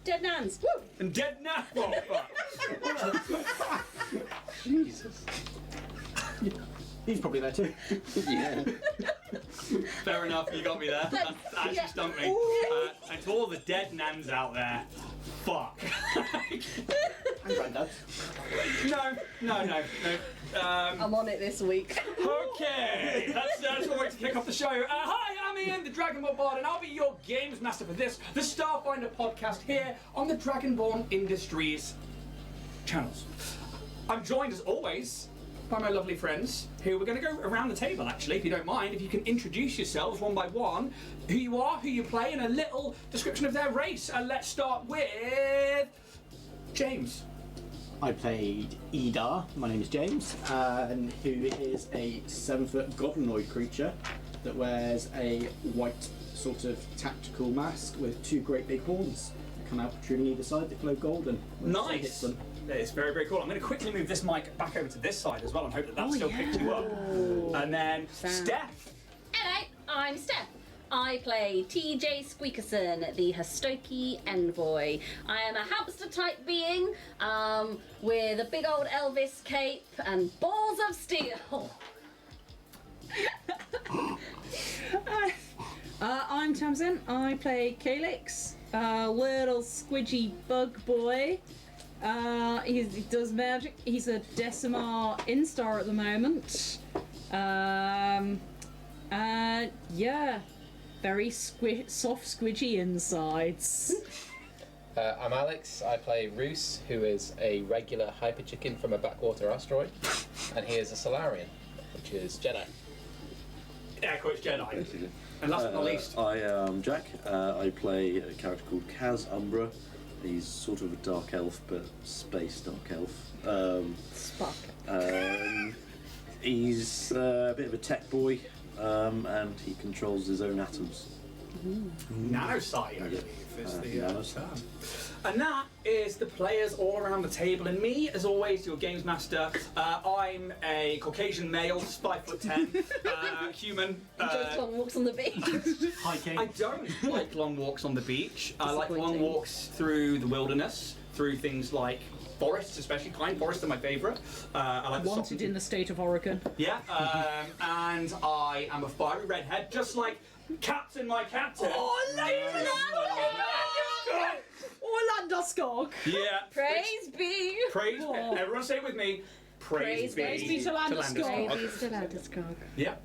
Dead Nans. Woo! And Dead Nans. Oh, fuck. Jesus. He's probably there too. Yeah. Fair enough, you got me there. That actually stumped me. And to all the Dead Nans out there, fuck. And Grandad. No. I'm on it this week. Okay, that's one way to kick off the show. Hi, I'm Ian, the Dragonborn Bard, and I'll be your games master for this, the Starfinder podcast here on the Dragonborn Industries channels. I'm joined as always by my lovely friends, who we're going to go around the table actually, if you don't mind, if you can introduce yourselves one by one, who you are, who you play, and a little description of their race. And let's start with James. I played Idar, my name is James, and who is a 7-foot goblinoid creature that wears a white sort of tactical mask with 2 great big horns that come out protruding either side that glow golden. when the sun hits Nice. them. It's very, very cool. I'm going to quickly move this mic back over to this side as well and hope that still picks you up. And then Steph. Hello, I'm Steph. I play TJ Squeakerson, the Hastoki Envoy. I am a hamster-type being with a big old Elvis cape and balls of steel. I'm Tamsin. I play Calix, a little squidgy bug boy. He does magic. He's a Decimar Instar at the moment. Yeah, very soft, squidgy insides. I'm Alex. I play Roos, who is a regular hyper chicken from a backwater asteroid, and he is a Solarian, which is Jedi. Air quotes Jedi. And last but not least, I am Jack. I play a character called Kaz Umbra. He's sort of a dark elf, but space dark elf. Spark. He's a bit of a tech boy, and he controls his own atoms. Nanosci, I believe, is the Nanosci. term. And that is the players all around the table. And me, as always, your games master. I'm a Caucasian male, 5'10", human. Enjoys long walks on the beach. Hiking. I don't like long walks on the beach. I like long Disappointing. walks through the wilderness, through things like forests, especially pine forests are my favourite. I like the Wanted soft- in the state of Oregon. Yeah, and I am a fiery redhead, just like Captain, my captain. Orlando Skog. Yeah. Praise be. Praise. Everyone say it with me. Praise be to Landeskog. Praise be to Landeskog. Yeah.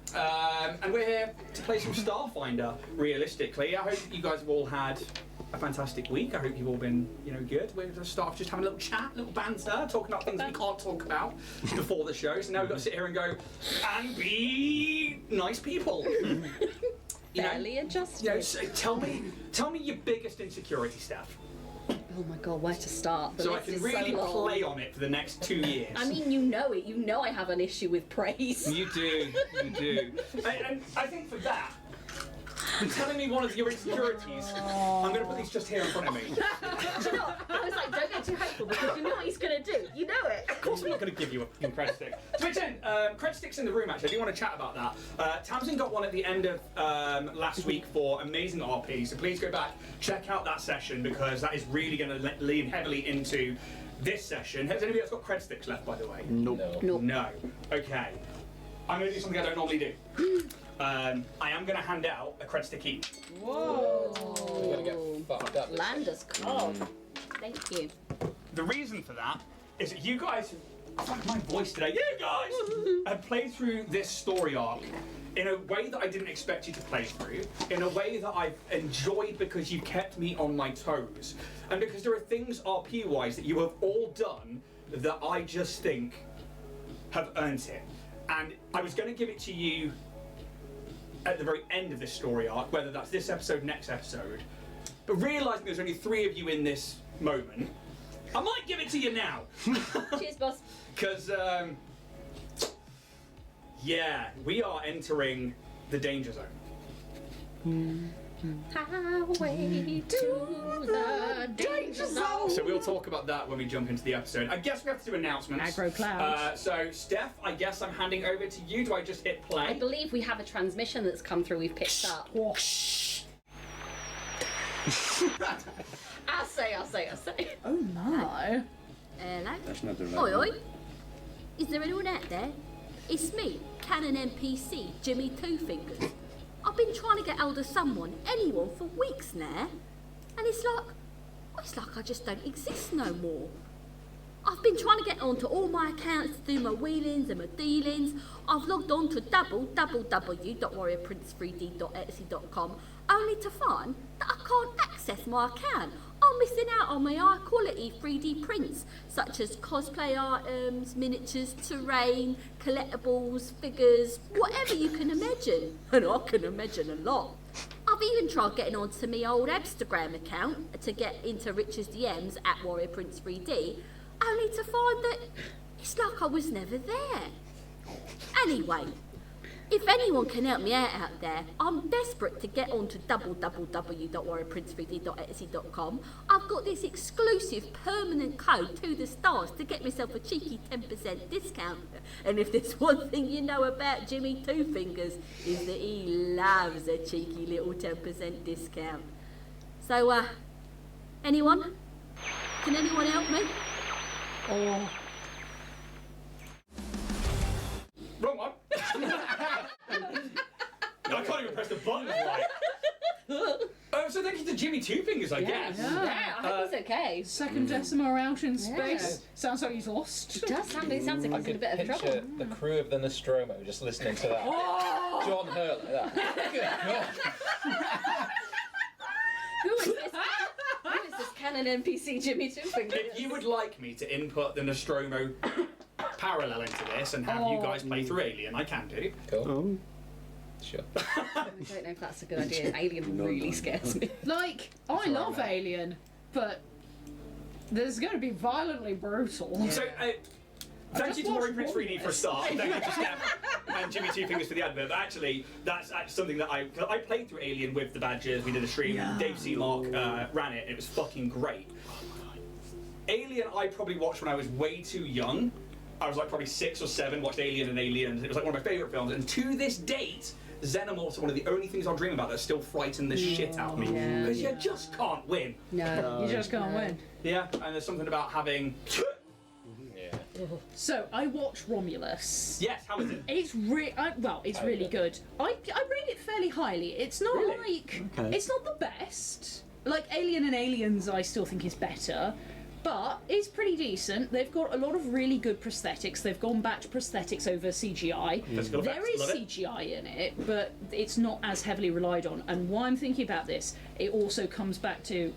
And we're here to play some Starfinder. Realistically, I hope you guys have all had a fantastic week. I hope you've all been, good. We're going to start off just having a little chat, a little banter, talking about things we can't talk about before the show. So now we've got to sit here and go and be nice people. Barely adjusted. So tell me your biggest insecurity, Steph. Oh my god, where to start? The So I list can is really so long. play on it for the next 2 years. I mean, you know it. You know I have an issue with praise. You do. And I think for that, for telling me one of your insecurities, I'm going to put these just here in front of me. Do you know what? I was like, don't get too hopeful because you know what he's going to do. You know it. Of course I'm not going to give you a fucking credit stick. So it's in, credit stick's in the room actually, I do want to chat about that. Tamsin got one at the end of last week for amazing RP, so please go back, check out that session because that is really going to lean heavily into this session. Has anybody else got credit sticks left, by the way? Nope. No. No. Okay. I'm going to do something I don't normally do. I am going to hand out a credit stick each. Whoa. We're gonna get fucked up. Landeskog. Thank you. The reason for that is that you guys, fuck my voice today, you guys have played through this story arc in a way that I didn't expect you to play through, in a way that I've enjoyed because you kept me on my toes, and because there are things RP-wise that you have all done that I just think have earned it. And I was going to give it to you at the very end of this story arc, whether that's this episode, next episode, but realising there's only 3 of you in this moment, I might give it to you now. Cheers, boss. Because, yeah, we are entering the danger zone. Highway to the danger zone. So we'll talk about that when we jump into the episode. I guess we have to do announcements. Aggro cloud. So, Steph, I guess I'm handing over to you. Do I just hit play? I believe we have a transmission that's come through we've picked up. I say. Oh my. Hello? That's not the right Oi, oi. one. Is there anyone out there? It's me, Canon NPC, Jimmy Two Fingers. I've been trying to get hold of anyone for weeks now. And it's like I just don't exist no more. I've been trying to get onto all my accounts to do my wheelings and my dealings. I've logged on to www.warriorprince3d.etsy.com only to find that I can't access my account. I'm missing out on my high quality 3D prints such as cosplay items, miniatures, terrain, collectibles, figures, whatever you can imagine. And I can imagine a lot. I've even tried getting onto my old Instagram account to get into Richard's DMs at WarriorPrince3D, only to find that it's like I was never there. Anyway, if anyone can help me out there, I'm desperate to get onto www.warriorprince3d.etsy.com. I've got this exclusive permanent code to the stars to get myself a cheeky 10% discount. And if there's one thing you know about Jimmy Two Fingers, is that he loves a cheeky little 10% discount. So, anyone? Can anyone help me? Oh. Wrong one. I can't even press the button right. So thank you to Jimmy Two Fingers, I guess. Yeah, I hope he's okay. Second Decimar out in Yeah. space. Sounds like he's lost. It sounds like I he's in a could bit of picture trouble. the crew of the Nostromo just listening to that. Oh! John Hurt like that. Good God. Who is this? Who is this canon NPC Jimmy Two Fingers? If you would like me to input the Nostromo parallel into this and have you guys play through Alien, I can do. Cool. Sure. I don't know if that's a good idea. Alien really scares me. Like, I love Alien, but there's going to be violently brutal. So, thank you to watched Warrior Prince 3D for a start. Thank you to Steph and Jimmy Two Fingers for the advert. But actually, that's something that I played through Alien with the Badgers. We did a stream. Yeah. Dave Seamark ran it. It was fucking great. Alien, I probably watched when I was way too young. I was like probably 6 or 7. Watched Alien and Aliens. It was like one of my favourite films. And to this date, Xenomorphs are one of the only things I'll dream about that still frighten the shit out of me. Because you just can't win. No. You just can't win. Yeah, and there's something about having. Yeah. So, I watched Romulus. Yes, how is it? It's it's really good. I rate it fairly highly. It's not it's not the best. Like Alien and Aliens, I still think is better, but it's pretty decent. They've got a lot of really good prosthetics. They've gone back to prosthetics over CGI. There is CGI in it, but it's not as heavily relied on. And why I'm thinking about this, it also comes back to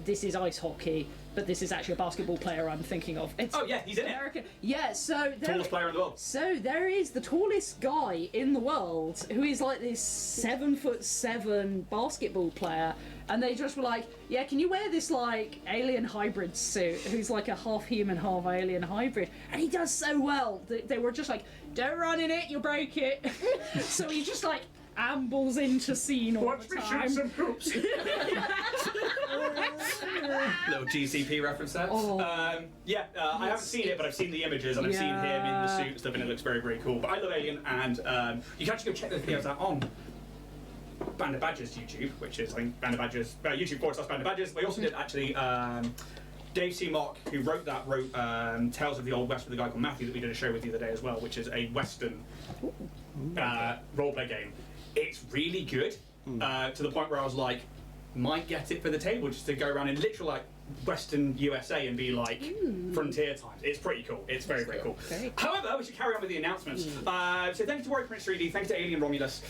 this is ice hockey. But this is actually a basketball player I'm thinking of. It's He's in American. Yeah, so Tallest player in the world. So there is the tallest guy in the world who is like this 7'7" basketball player, and they just were like, yeah, can you wear this like alien hybrid suit? Who's like a half human, half alien hybrid, and he does so well. They were just like, don't run in it, you'll break it. So he just like ambles into scene all the time. some hoops. Little GCP reference there. I haven't seen it, but I've seen the images and I've seen him in the suit and stuff, and it looks very, very cool. But I love Alien, and you can actually go check those videos out on Band of Badgers YouTube, which is I think Band of Badgers YouTube / Band of Badgers. We also did actually Dave Seamark, who wrote Tales of the Old West with a guy called Matthew that we did a show with the other day as well, which is a Western roleplay game. It's really good to the point where I was like, might get it for the table just to go around in literal like Western USA and be like frontier times. It's pretty cool. It's very, very cool. However, we should carry on with the announcements. So thank you to Warrior Prince 3D, thank you to Alien Romulus,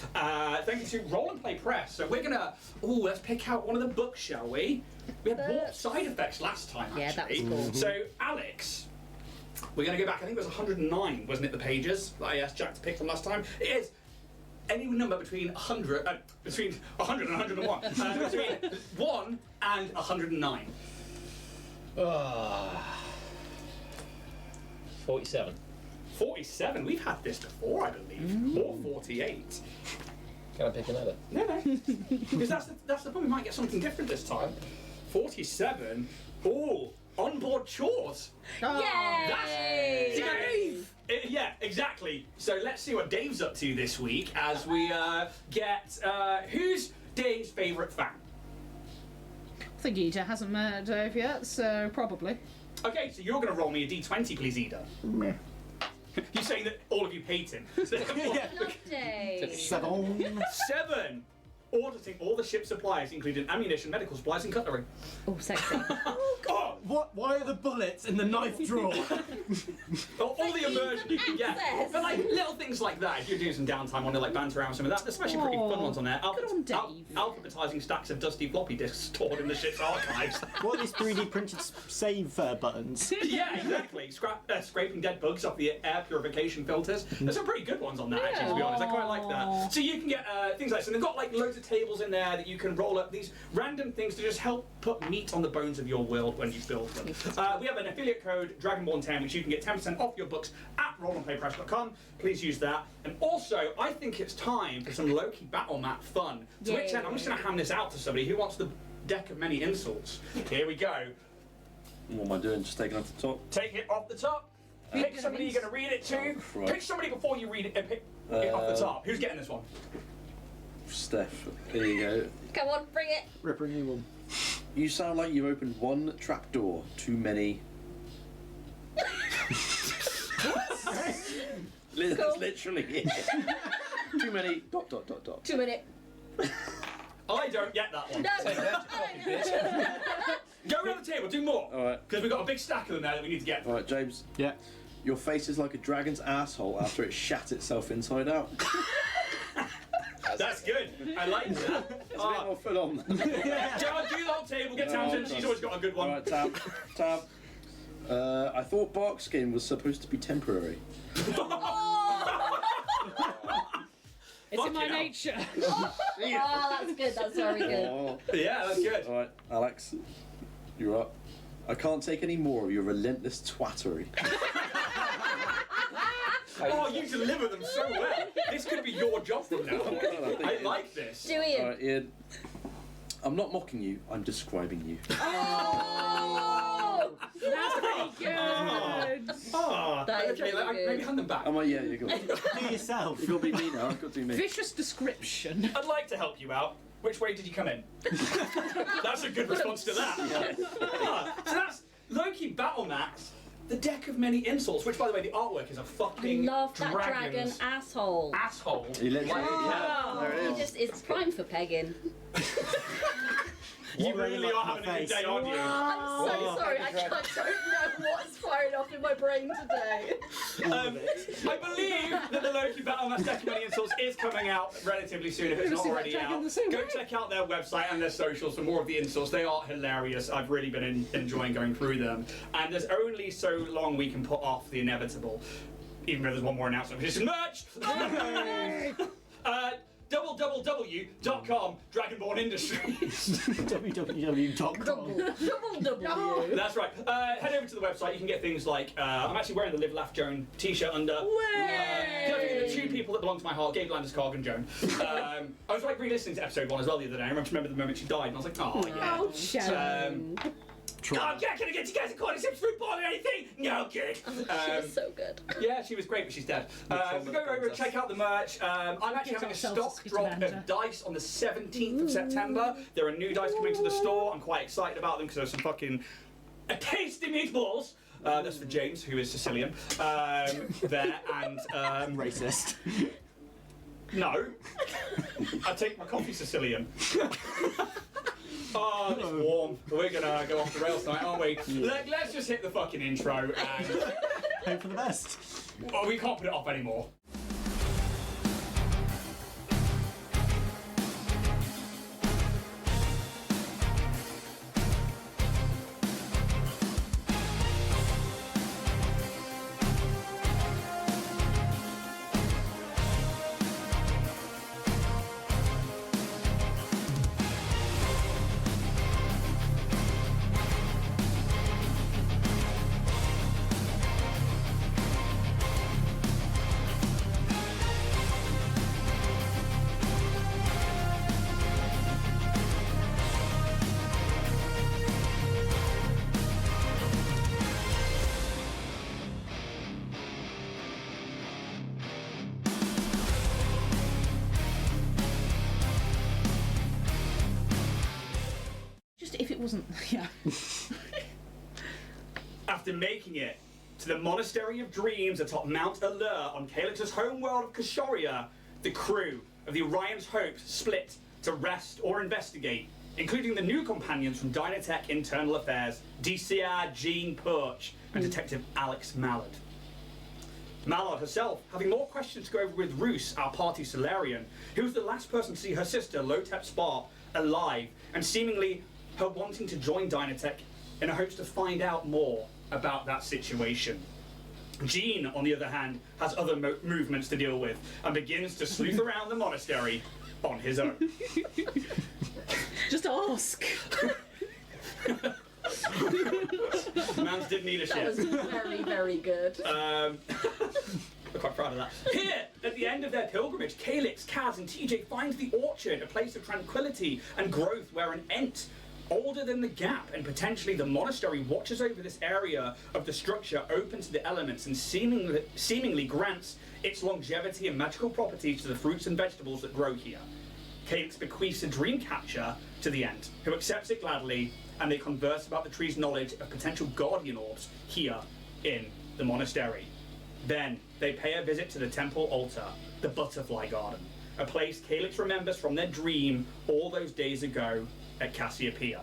thank you to Roll and Play Press. So we're gonna let's pick out one of the books, shall we? We had Warp Side Effects last time, actually. Yeah, that was cool. So Alex, we're gonna go back, I think it was 109, wasn't it, the pages that I asked Jack to pick from last time? It is. Any number between 100 and 101. Between 1 and 109. 47. 47. We've had this before, I believe. Or 48. Can I pick another? No. Because that's the point. We might get something different this time. 47. Oh, onboard chores. Yay! Dave! Yeah, exactly. So let's see what Dave's up to this week as we get who's Dave's favourite fan? think Ida hasn't met Dave yet, so probably. Okay, so you're going to roll me a d20, please, Ida. You're saying that all of you hate him. Love Dave. 7. 7. Auditing all the ship's supplies, including ammunition, medical supplies, and cutlery. Oh, sexy. Oh, What? Why are the bullets in the knife drawer? all the immersion you can get. access. But like little things like that, if you're doing some downtime on it, like banter around with some of that, there's some actually pretty fun ones on there. Good on Dave. Alphabetizing stacks of dusty floppy disks stored in the ship's archives. What are these 3D printed save buttons? Yeah, exactly. Scraping dead bugs off the air purification filters. There's some pretty good ones on that, actually, to be honest. I quite like that. So you can get things like this, and they've got like loads of tables in there that you can roll up these random things to just help put meat on the bones of your world when you build them. We have an affiliate code, Dragonborn10, which you can get 10% off your books at rollandplaypress.com. Please use that. And also, I think it's time for some Loki battle map fun. To which end, I'm just going to hand this out to somebody who wants the deck of many insults. Here we go. What am I doing? Just taking off the top? Take it off the top. Pick somebody you're going to read it to. Right. Pick somebody before you read it and pick it off the top. Who's getting this one? Steph, here you go. Come on, bring it. Ripper a new one. You sound like you've opened one trapdoor too many. That's literally it. Too many. ... 2 minutes. I don't get that one. No. Go around the table, do more. Alright. Because we've got a big stack of them there that we need to get. Alright, James. Yeah. Your face is like a dragon's asshole after it shat itself inside out. That's good. I like that. It's a bit more full on. Go on, do the whole table, get Townsend, she's always got a good one. Alright, Tab. I thought bark skin was supposed to be temporary. It's in my Fucking hell. nature. Oh, that's good. That's very good. Oh. Yeah, that's good. Alright, Alex, you're up. I can't take any more of your relentless twattery. Oh, you deliver them so well. This could be your job from now on. I like this. Do Ian. Alright, Ian. I'm not mocking you, I'm describing you. Oh, That's pretty good. Oh, That is okay, really good. maybe hand them back. I'm like, yeah, you got Do yourself. You got to be me now, I've got to be me. Vicious description. I'd like to help you out. Which way did you come in? That's a good response to that. So that's Loki Battle Max, the deck of many insults, which, by the way, the artwork is a fucking love that dragon dragon's asshole. asshole. He literally, Oh, there it he is. just is prime for pegging. You What really like are my having a good face? day, aren't you? I'm so Oh, sorry. baby I dragon. don't know what's firing off in my brain today. I believe that the Loki Battle Max deck of many insults is coming out relatively soon if it's We're not gonna see already that dragon out. the same Go way. check out their website and their socials for more of the insults. They are hilarious. I've really been enjoying going through them. And there's only so long we can put off the inevitable, even though there's one more announcement, which is merch! www.com, Dragonborn Industries. www.com. Double. That's right. Head over to the website. You can get things like I'm actually wearing the Live Laugh Joan t-shirt under. The two people that belong to my heart, Gabe Landers, Carg, and Joan. I was like re-listening to episode 1 as well the other day. I remember the moment she died, and I was like, oh yeah. Oh, Sharon. Oh, yeah, can I get you guys a cordyceps fruit ball or anything? No good. She's so good. Yeah, she was great, but she's dead. Go over and check out the merch. I'm actually having a stock drop of dice on the 17th of September. There are new dice coming to the store. I'm quite excited about them because there's some fucking tasty meatballs. That's for James, who is Sicilian. There and Racist. no, I take my coffee Sicilian. Oh, it's warm. We're gonna go off the rails tonight, aren't we? Let's just hit the fucking intro and Hope for the best. well, we can't put it off anymore. Yeah. After making it to the Monastery of Dreams atop Mount Allure on Calix's homeworld of Kashoria, the crew of the Orion's Hope split to rest or investigate, including the new companions from Dynatech Internal Affairs, DCR Jean Perch and Detective Alex Mallard. Mallard herself having more questions to go over with Roos, our party Solarian, who was the last person to see her sister Lotep Spark alive, and seemingly her wanting to join Dynatech in hopes to find out more about that situation. Jean, on the other hand, has other movements to deal with and begins to sleuth around the monastery on his own. Just ask. Mans didn't need a That was shit. very, very good. I'm quite proud of that. Here, at the end of their pilgrimage, Calix, Kaz, and TJ find the orchard, a place of tranquility and growth where an Ent older than the gap and potentially the monastery watches over this area of the structure open to the elements and seemingly grants its longevity and magical properties to the fruits and vegetables that grow here. Calix bequeaths a dream catcher to the Ent, who accepts it gladly, and they converse about the tree's knowledge of potential guardian orbs here in the monastery. Then they pay a visit to the temple altar, the Butterfly Garden, a place Calix remembers from their dream all those days ago at Cassiopeia.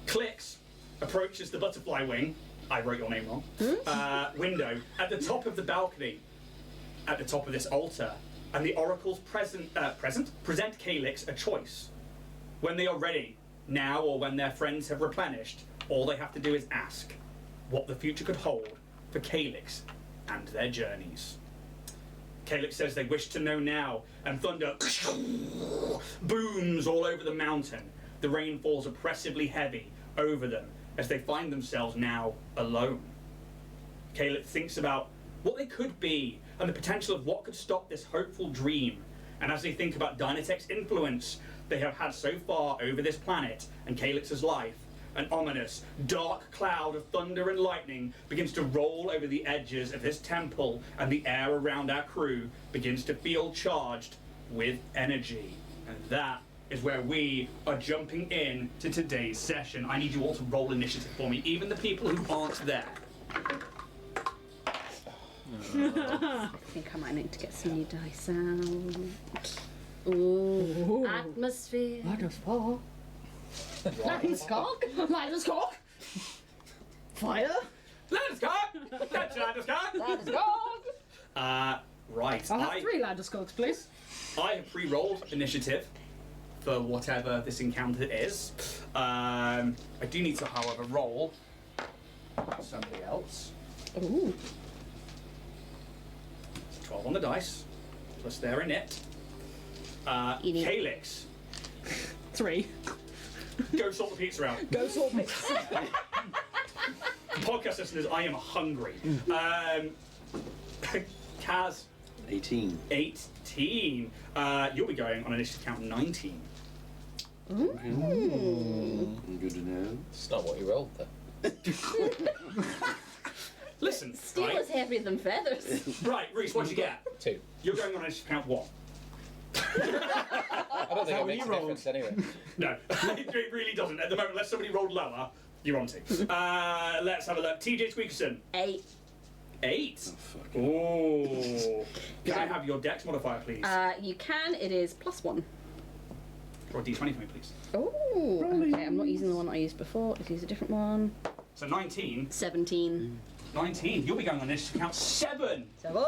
Clix approaches the butterfly wing, I wrote your name wrong, window at the top of the balcony, at the top of this altar, and the oracles present Calix a choice. When they are ready, now or when their friends have replenished, all they have to do is ask what the future could hold for Calix and their journeys. Calix says they wish to know now, and thunder booms all over the mountain. The rain falls oppressively heavy over them as they find themselves now alone. Calix thinks about what they could be and the potential of what could stop this hopeful dream. And as they think about Dynatech's influence they have had so far over this planet and Calix's life, an ominous, dark cloud of thunder and lightning begins to roll over the edges of this temple, and the air around our crew begins to feel charged with energy. And that is where we are jumping in to today's session. I need you all to roll initiative for me, even the people who aren't there. I think I might need to get some new dice out. Ooh. Atmosphere. Waterfall. Landeskog. Landeskog. Fire. Landeskog! That's Landeskog! Landeskog. Right. I'll have 3 Landeskogs, please. I have pre-rolled initiative for whatever this encounter is. I do need to, however, roll somebody else. Ooh. 12 on the dice, plus they're in it. Eating. Calix, 3. go sort the pizza out. Go sort mix. Podcast listeners, I am hungry. Kaz, 18. 18. You'll be going on initiative count 19. Good to know. It's not what you rolled, though. Listen, Steel right? is heavier than feathers. Right, Reese, what'd you get? 2. You're going on initiative count 1. I don't think it makes a difference anyway. No, it really doesn't. At the moment, unless somebody rolled lower, you're on 2. Let's have a look. TJ Squeakerson, 8. 8. Oh, fuck. Ooh. Can I have your dex modifier, please? You can. It is +1. Or a d20 for me, please. Oh. Okay, I'm not using the one I used before. Let's use a different one. So 19. 17. 19. You'll be going on initiative count 7. 7.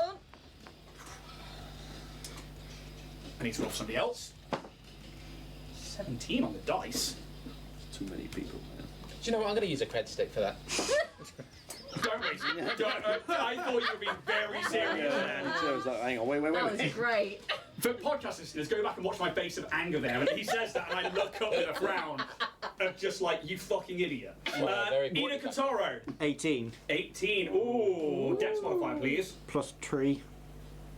I need to roll for somebody else. 17 on the dice. Too many people. Man. Do you know what? I'm going to use a cred stick for that. Don't Reese. I thought you were being very serious there. So I was like, hang on, wait. That was great. For podcast listeners, go back and watch my face of anger there. And he says that, and I look up with a frown of just like, you fucking idiot. very Ina important. Kataro, 18. 18. Ooh, dex modifier, please. Plus 3.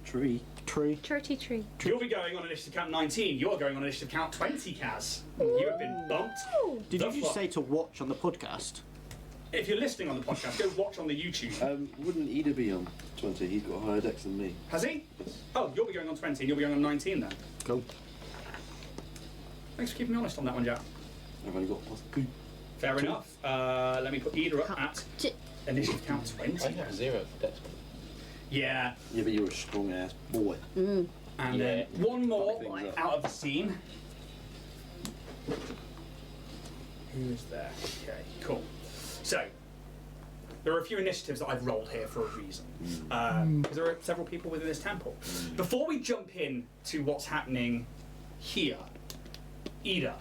Tree. Tree tree. You'll be going on initiative count 19. You're going on initiative count 20, Kaz. You have been bumped. Did The you just fuck? say to watch on the podcast? If you're listening on the podcast, go watch on the YouTube. Wouldn't Ida be on 20? He's got a higher dex than me. Has he? Oh, you'll be going on 20 and you'll be going on 19 then. Cool. Thanks for keeping me honest on that one, Jack. I've only got +2. Fair enough. Let me put Ida up at initiative count 20. I have 0 for dex. Yeah. Yeah, but you're a strong ass boy. And then one more Fuck things up. out of the scene. Who's there? Okay, cool. So, there are a few initiatives that I've rolled here for a reason. Because there are several people within this temple. Before we jump in to what's happening here, Ida,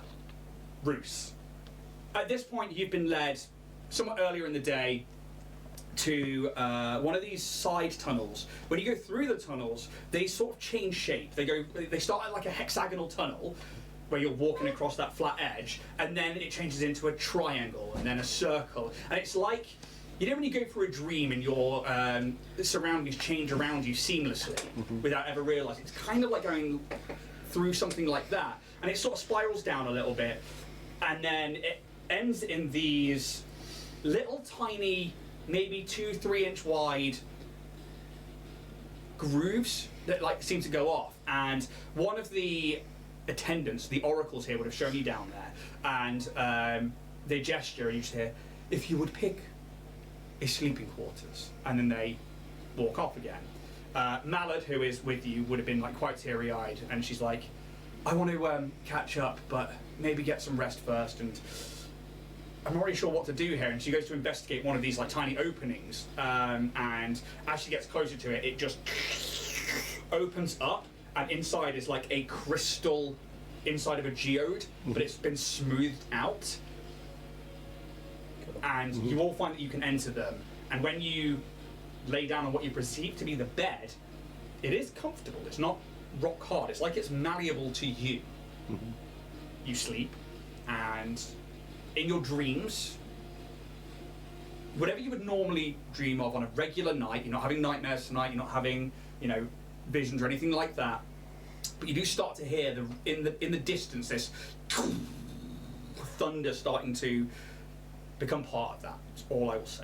Roos. At this point, you've been led somewhat earlier in the day to one of these side tunnels. When you go through the tunnels, they sort of change shape. They start at like a hexagonal tunnel where you're walking across that flat edge, and then it changes into a triangle and then a circle. And it's like, you know when you go through a dream and your surroundings change around you seamlessly without ever realizing? It's kind of like going through something like that. And it sort of spirals down a little bit, and then it ends in these little tiny, maybe 2-3 inch wide grooves that like seem to go off. And one of the attendants, the oracles here, would have shown you down there, and they gesture and you just hear, "If you would pick a sleeping quarters," and then they walk off again. Mallard, who is with you, would have been like quite teary-eyed, and she's like, "I want to catch up, but maybe get some rest first, and I'm not really sure what to do here." And she goes to investigate one of these like tiny openings, and as she gets closer to it, it just opens up, and inside is like a crystal inside of a geode, but it's been smoothed out. And you all find that you can enter them, and when you lay down on what you perceive to be the bed, it is comfortable. It's not rock hard. It's like it's malleable to you. You sleep, and in your dreams, whatever you would normally dream of on a regular night, you're not having nightmares tonight, you're not having, visions or anything like that, but you do start to hear in the distance this thunder starting to become part of that. That's all I will say.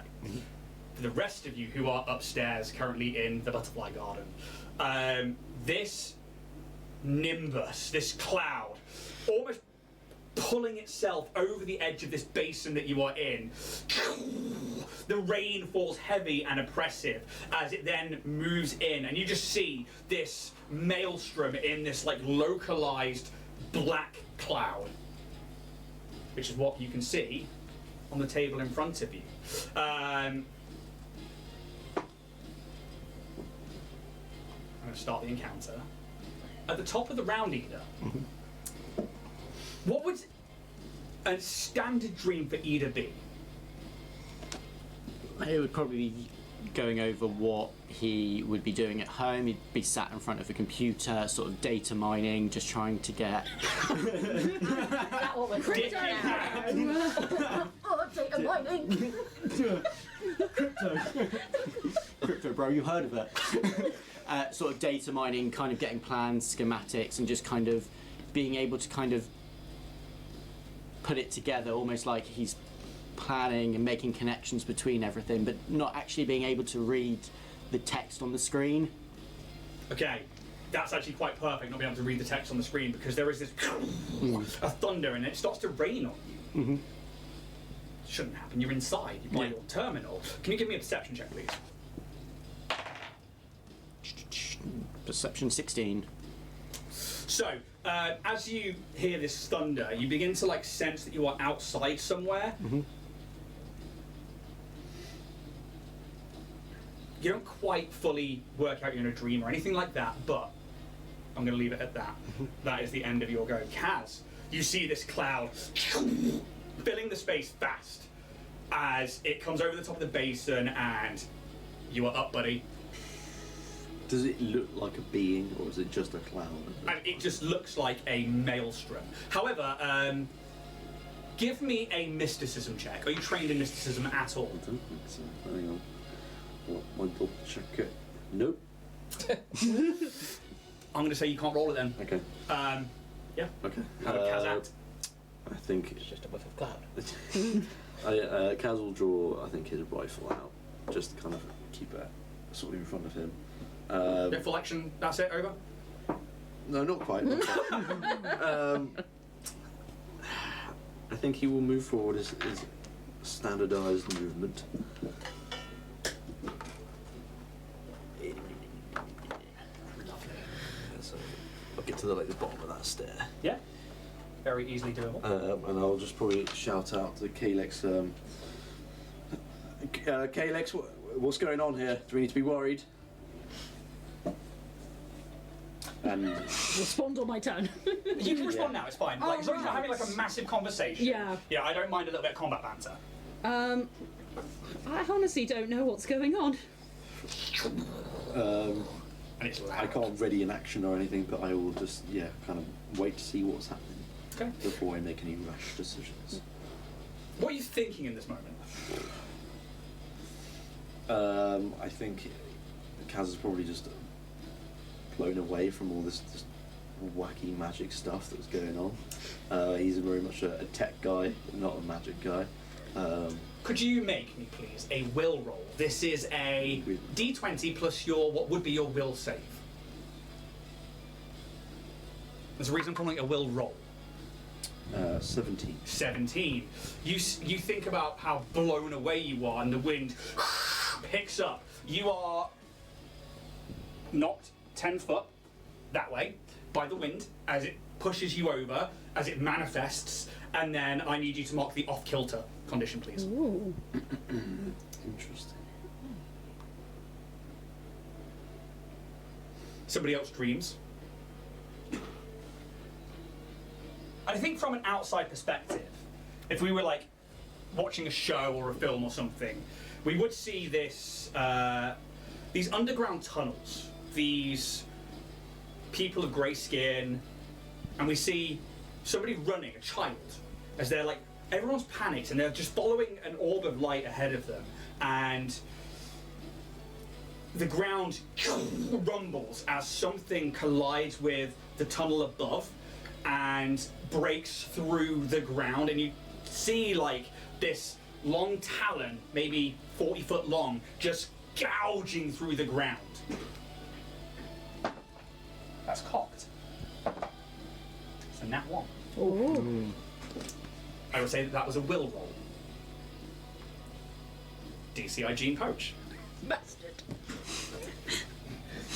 For the rest of you who are upstairs currently in the butterfly garden, this nimbus, this cloud, almost pulling itself over the edge of this basin that you are in. The rain falls heavy and oppressive as it then moves in, and you just see this maelstrom in this like localized black cloud, which is what you can see on the table in front of you. I'm going to start the encounter. At the top of the round, Ida, what would a standard dream for Ida be? It would probably be going over what he would be doing at home. He'd be sat in front of a computer, sort of data mining, just trying to get... Is that what we're doing now? Oh, data mining! Crypto, bro, you heard of it. Sort of data mining, kind of getting plans, schematics, and just kind of being able to kind of put it together, almost like he's planning and making connections between everything, but not actually being able to read the text on the screen. Okay, that's actually quite perfect, not being able to read the text on the screen, because there is this a thunder and it starts to rain on you. Shouldn't happen, you're inside, you're by your terminal. Can you give me a perception check, please? Perception 16. So, as you hear this thunder, you begin to like sense that you are outside somewhere. You don't quite fully work out you're in a dream or anything like that, but I'm going to leave it at that. That is the end of your go. Kaz, you see this cloud filling the space fast as it comes over the top of the basin, and you are up, buddy. Does it look like a being, or is it just a cloud? And it just looks like a maelstrom. However, give me a mysticism check. Are you trained in mysticism at all? I don't think so. Hang on. I'll double check it. Nope. I'm going to say you can't roll it then. Okay. Yeah. Okay. How did Kaz act? I think It's just a whiff of cloud. Kaz will draw, I think, his rifle out, just to kind of keep it sort of in front of him. Yeah, full action, that's it, over? No, not quite. Not quite. I think he will move forward his standardised movement. So I'll get to the bottom of that stair. Yeah. Very easily doable. And I'll just probably shout out to Calix. Calix, what's going on here? Do we need to be worried? And Respond on my turn. You can respond now, it's fine. Like, as long as you're having like a massive conversation. Yeah. Yeah, I don't mind a little bit of combat banter. I honestly don't know what's going on. And it's loud. I can't ready an action or anything, but I will just kind of wait to see what's happening before I make any rash decisions. What are you thinking in this moment? I think Kaz is probably just blown away from all this wacky magic stuff that's going on. He's very much a tech guy, not a magic guy. Could you make me, please, a will roll? This is a d20 plus what would be your will save. There's a reason I'm calling it a will roll. 17. 17. You think about how blown away you are, and the wind picks up. You are knocked 10 foot that way by the wind as it pushes you over, as it manifests, and then I need you to mark the off-kilter condition, please. Ooh. Interesting. Somebody else dreams. And I think from an outside perspective, if we were like watching a show or a film or something, we would see this, these underground tunnels, these people of grey skin, and we see somebody running, a child, as they're like, everyone's panicked and they're just following an orb of light ahead of them, and the ground rumbles as something collides with the tunnel above and breaks through the ground, and you see like this long talon, maybe 40 foot long, just gouging through the ground. That's cocked. It's a nat 1. Ooh. I would say that was a will roll. DCI Gene Poach. Bastard.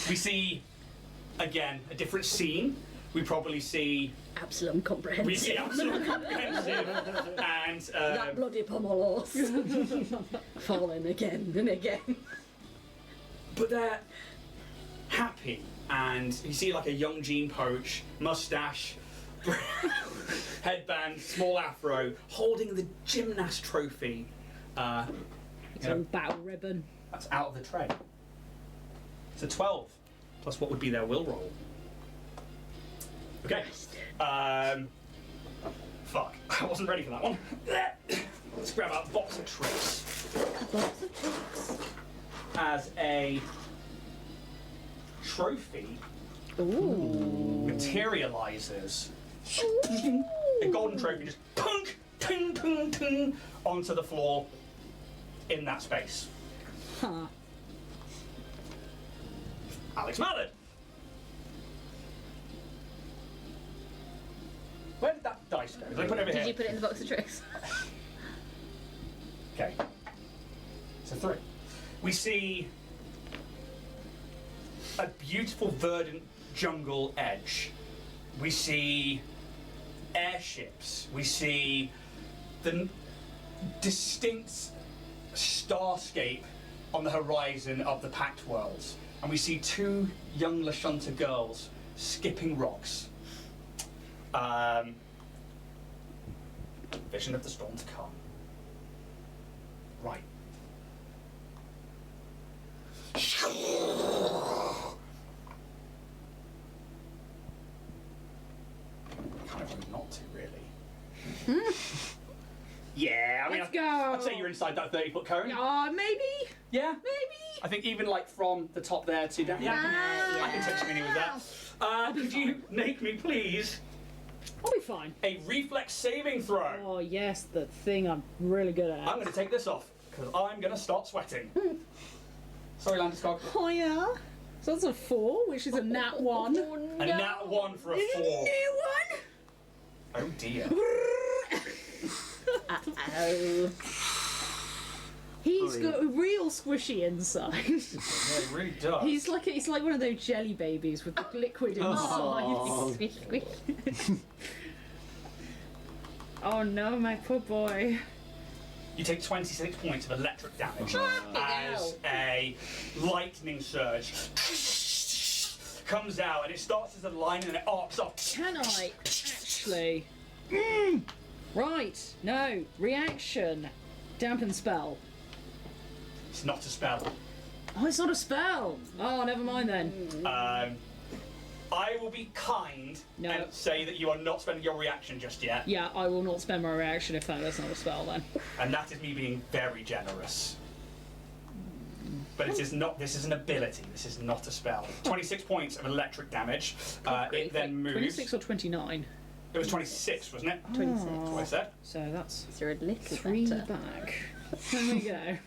We see, again, a different scene. We probably see... Absalom comprehensive. We see Absolute Comprehensive and... that bloody pommel horse. Falling again and again. But they're happy, and you see like a young Gene Poach, mustache, headband, small afro, holding the gymnast trophy. It's on battle ribbon. That's out of the tray. It's a 12, plus what would be their will roll. Okay. Fuck, I wasn't ready for that one. Let's grab a box of tricks. A box of tricks. As a trophy materializes. A golden trophy just punk, ting, ting, ting, onto the floor in that space. Huh. Alex Mallard. Where did that dice go? Did I put it over Did here? you put it in the box of tricks? Okay. So 3. We see a beautiful verdant jungle edge. We see airships. We see the distinct starscape on the horizon of the Pact Worlds. And we see 2 young Lashunta girls skipping rocks. Vision of the storm to come. Right. Kind of hope not to, really. Yeah, I mean, Let's go. I'd say you're inside that 30-foot cone. Maybe. Yeah. Maybe. I think even like from the top there to down. Yeah, I can touch any with that. Could you make me, please, I'll be fine. a reflex saving throw? Oh yes, the thing I'm really good at. I'm going to take this off because I'm going to start sweating. Sorry, Landeskog. Oh yeah. So that's a 4, which is a nat 1. A nat 1 for a 4. New Oh dear. one. Uh-oh. He's got a real squishy inside. Yeah, it really does. He's like one of those jelly babies with the liquid inside. Squish, squish. Oh no, my poor boy. You take 26 points of electric damage Fucking as hell. a lightning surge comes out, and it starts as a line and it arcs off. Can I actually? Right. No. Reaction. Dampen spell. It's not a spell. Oh, it's not a spell. Oh, never mind then. I will be kind No. and say that you are not spending your reaction just yet, Yeah, I will not spend my reaction if that is not a spell then. and that is me being very generous. But it is not. This is an ability. This is not a spell. 26 points of electric damage. It then moves. 26 or 29? It was 26, wasn't it? 26. That's what I said. So that's So you're a little 3 better. back. There we go.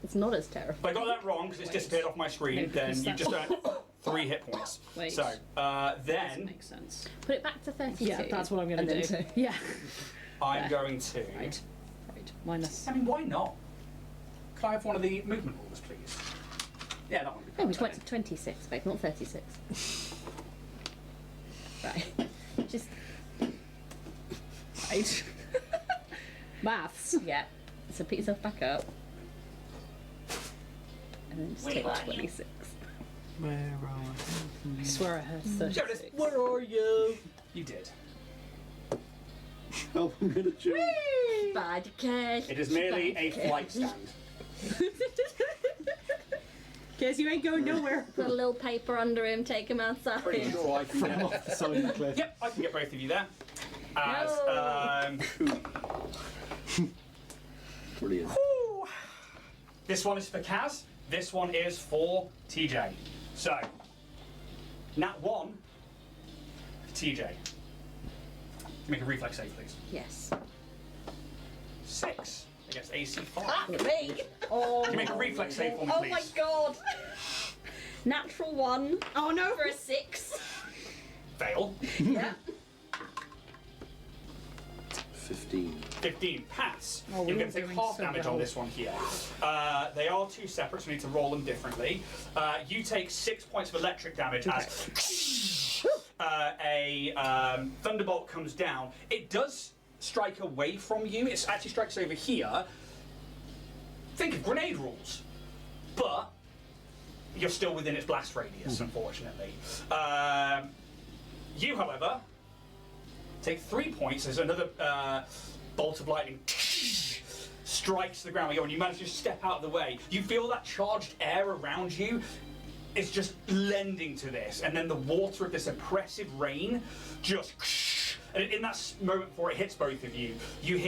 It's not as If terrifying. I got that wrong because it's disappeared off my screen, No, then because you just that's- earned 3 hit points. Wait. So Doesn't then make sense. Put it back to 32. Yeah, that's what I'm going and to then do. two. Yeah. I'm going to. Right. Right. Minus. I mean, why not? Could I have one of the movement rules, please? Yeah, that one. Oh, we went to 26, babe, not 36. Right. Just, Right. Maths. yeah. So pick yourself back up. And then just take 26. Where are I swear I heard 36. There it is. Where are you? You did. Oh, I'm gonna jump. Bad cash. It is merely a flight stand. Guess you ain't going nowhere. Put a little paper under him, take him outside. Pretty sure I can get. off the side of the cliff? Yep, I can get both of you there. As Brilliant. whew. This one is for Kaz. This one is for TJ. So, nat 1 for TJ. Make a reflex save, please. Yes. 6 against AC 5. Fuck me! Oh, Can you make a reflex save for me, oh please? my god! Natural 1 Oh no. for a 6. Fail. Yeah. 15. 15. Pass. Oh, You're we going are to take doing half so damage well. on this one here. They are 2 separate, so we need to roll them differently. You take 6 points of electric damage as a thunderbolt comes down. It does strike away from you. It actually strikes over here. Think of grenade rules. But you're still within its blast radius, unfortunately. You, however, take 3 points as another bolt of lightning strikes the ground. When you manage to step out of the way, you feel that charged air around you is just lending to this, and then the water of this oppressive rain just. And in that moment before it hits both of you, you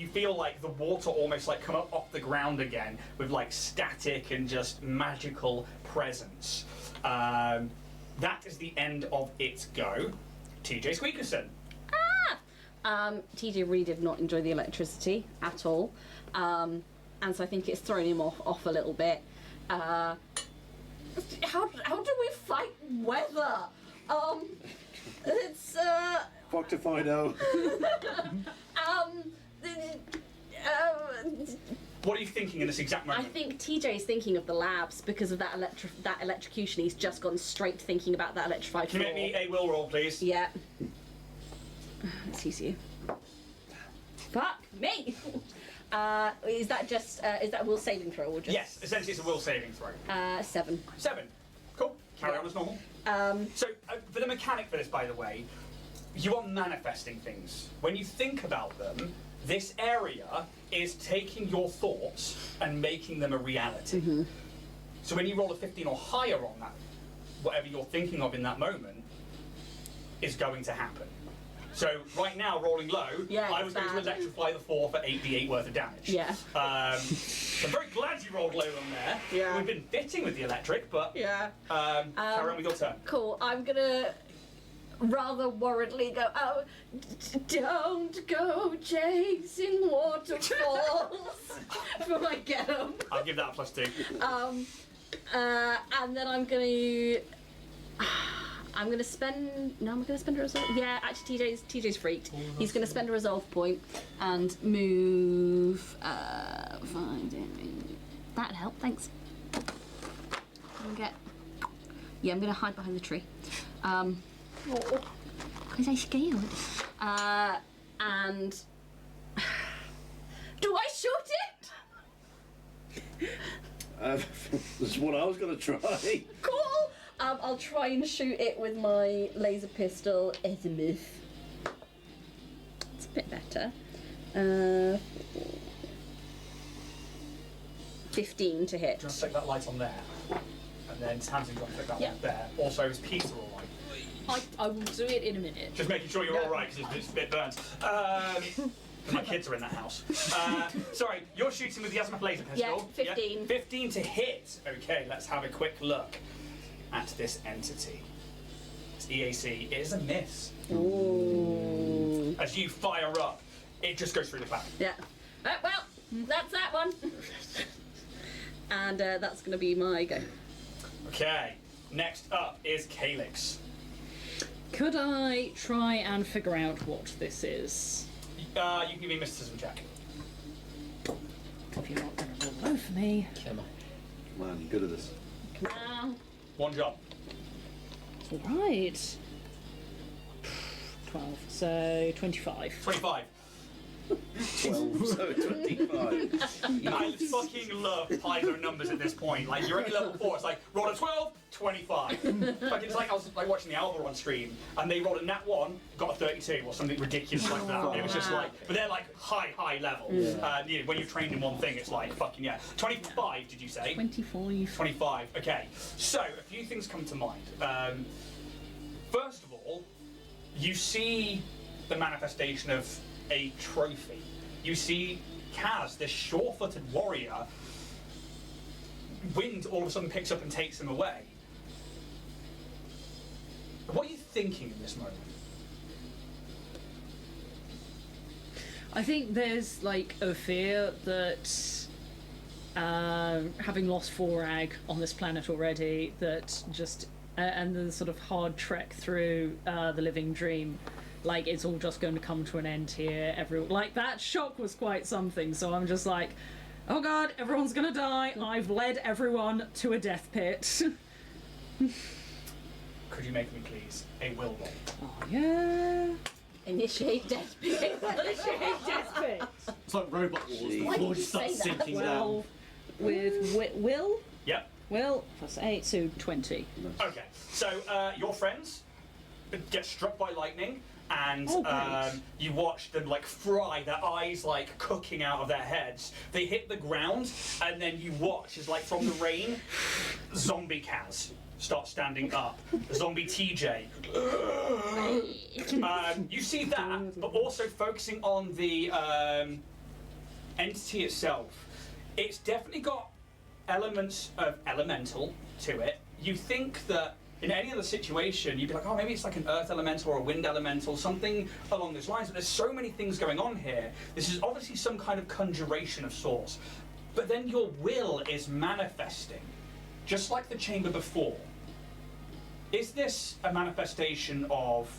feel like the water almost like come up off the ground again with like static and just magical presence. That is the end of its go. TJ Squeakerson. TJ really did not enjoy the electricity at all. And so I think it's thrown him off a little bit. How do we fight weather? It's Fuck if I know. What are you thinking in this exact I moment? think TJ's thinking of the labs because of that electrocution. He's just gone straight thinking about that electrified Can you floor. make me a will roll, please? Yeah. Let's use you. Fuck me! Is that just is that will saving throw or just? Yes, essentially it's a will saving throw. 7. 7. Cool. Carry on as normal. So, for the mechanic for this, by the way, you are manifesting things. When you think about them, this area is taking your thoughts and making them a reality. So when you roll a 15 or higher on that, whatever you're thinking of in that moment is going to happen. So right now, rolling low, Yeah, I was going to bad. electrify the 4 for 8d8 worth of damage. Yeah. So I'm very glad you rolled low on there. Yeah. We've been fitting with the electric, but Yeah. carry on with your turn. Cool. I'm gonna rather worriedly go. Oh, don't go chasing waterfalls for my get 'em. I'll give that a +2. And then I'm gonna. I'm gonna spend. No, I'm gonna spend a resolve. Yeah, actually, TJ's freaked. He's gonna spend a resolve point and move. Find it. That'd help. Thanks. Yeah, I'm gonna hide behind the tree. Because I'm scared. And do I shoot it? That's what I was going to try. Cool. I'll try and shoot it with my laser pistol azimuth. It's a bit better. 15 to hit. Just stick that light on there. And then Tamsin, got to stick that one there. Also, is Peter alright? I will do it in a minute. Just making sure you're alright, because it's a bit burnt. My kids are in that house. Sorry, you're shooting with the azimuth laser pistol. Yeah, 15. 15 to hit. Okay, let's have a quick look at this entity. It's EAC. It is a miss. Ooh. As you fire up, it just goes through the cloud. Yeah. Well, that's that one. And that's going to be my go. Okay, next up is Calix. Could I try and figure out what this is? You can give me a mysticism check. If you're not going to roll low for me. Come on. Man, you're good at this. One job. Alright. 12, so 25. 25. 12, so 25. I fucking love Python numbers at this point. Like, you're only level 4, it's like, roll a 12, 25. Like, it's like I was like watching the Alva on stream, and they rolled a nat 1, got a 32, or something ridiculous like that. It was just like, but they're like high level. You know, when you've trained in one thing, it's like, fucking yeah. 25, did you say? 25. 25, okay. So, a few things come to mind. First of all, you see the manifestation of a trophy. You see Kaz, this sure-footed warrior, wind all of a sudden picks up and takes him away. What are you thinking in this moment? I think there's like a fear that having lost Forag on this planet already, that just and the sort of hard trek through the living dream, like it's all just going to come to an end here. Like that shock was quite something. So I'm just like, oh god, everyone's gonna die. I've led everyone to a death pit. Could you make me please a will roll? Oh yeah. Initiate death pit. Initiate death pit. It's like Robot Wars. The Why floor did you just starts say that? sinking Well, with Will. Yep. Will plus 8, so 20. Okay. So your friends get struck by lightning, and Oh, great. you watch them like fry, their eyes like cooking out of their heads. They hit the ground, and then you watch as like from the rain, zombie Kaz start standing up. Zombie TJ. You see that, but also focusing on the entity itself. It's definitely got elements of elemental to it. You think that in any other situation, you'd be like, oh, maybe it's like an earth elemental or a wind elemental, something along those lines. But there's so many things going on here. This is obviously some kind of conjuration of sorts. But then your will is manifesting, just like the chamber before. Is this a manifestation of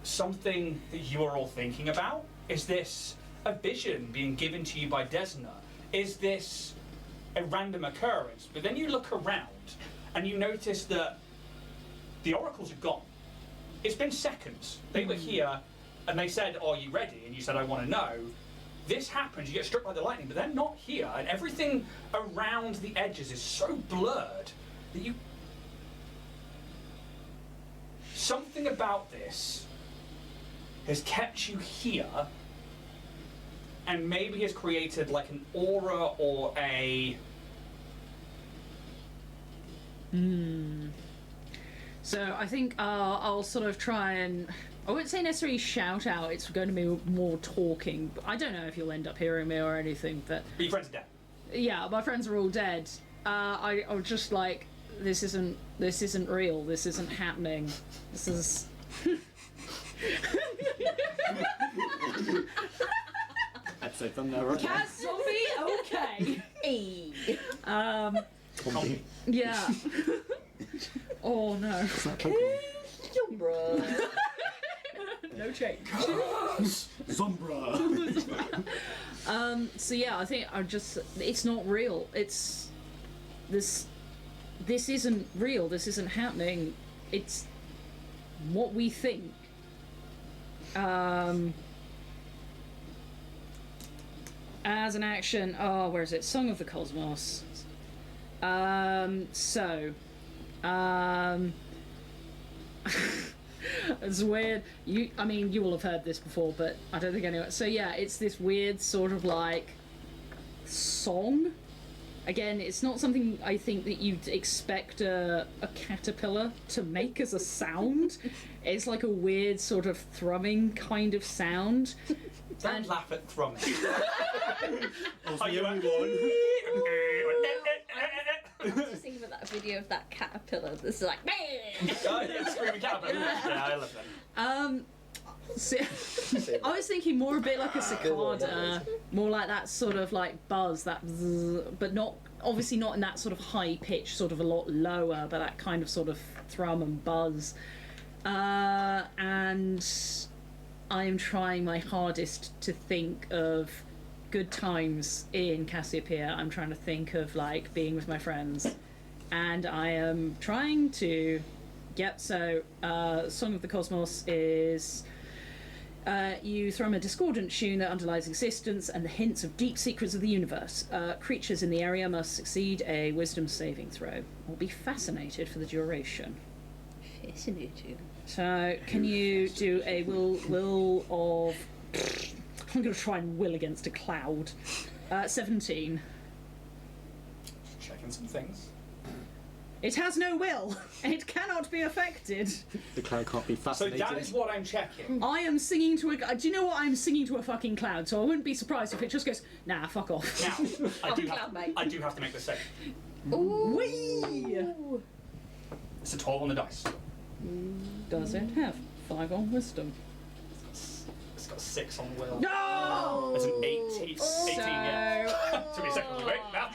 something that you are all thinking about? Is this a vision being given to you by Desna? Is this a random occurrence? But then you look around and you notice that the oracles are gone. It's been seconds. They were here and they said, are you ready? And you said, I want to know. This happens, you get struck by the lightning, but they're not here, and everything around the edges is so blurred that you... Something about this has kept you here, and maybe has created like an aura or a... So I think I'll sort of try and, I wouldn't say necessarily shout out, it's going to be more talking. But I don't know if you'll end up hearing me or anything, but Your friends are dead. yeah, my friends are all dead. I was just like, this isn't real, this isn't happening, this is... Episode thumbnail right Cat zombie, okay. Hey. Yeah. Oh no. It's like Pokemon. Jumbra. No change. Zombra. So yeah, I think it's not real. It's this isn't real. This isn't happening. It's what we think. As an action, where is it? Song of the Cosmos. It's weird. You will have heard this before, but I don't think anyone. So yeah, it's this weird sort of like song. Again, it's not something I think that you'd expect a caterpillar to make as a sound. It's like a weird sort of thrumming kind of sound. Don't laugh at thrumming. Also, Are you the only one. I was just thinking about that video of that caterpillar that's like, Screaming caterpillar. Yeah, I love that. So, I was thinking more a bit like a cicada, more like that sort of like buzz, that zzz, but not obviously not in that sort of high pitch, sort of a lot lower, but that kind of sort of thrum and buzz. And I am trying my hardest to think of good times in Cassiopeia. I'm trying to think of like being with my friends, and I am trying to. Song of the Cosmos is you thrum a discordant tune that underlies existence and the hints of deep secrets of the universe. Creatures in the area must succeed a wisdom saving throw or be fascinated for the duration. Fascinating. So, can you do a will of... I'm going to try and will against a cloud. 17. Checking some things. It has no will. It cannot be affected. The cloud can't be So fascinated. that is what I'm checking. I am singing to a... Do you know what? I'm singing to a fucking cloud, so I wouldn't be surprised if it just goes, nah, fuck off. Now, Cloud, mate. I do have to make this save. Ooh. Whee! It's a 12 on the dice. Does it have 5 on wisdom? It's got 6 on will. No! There's an 18, yeah. So... Took me a second to wait. Now,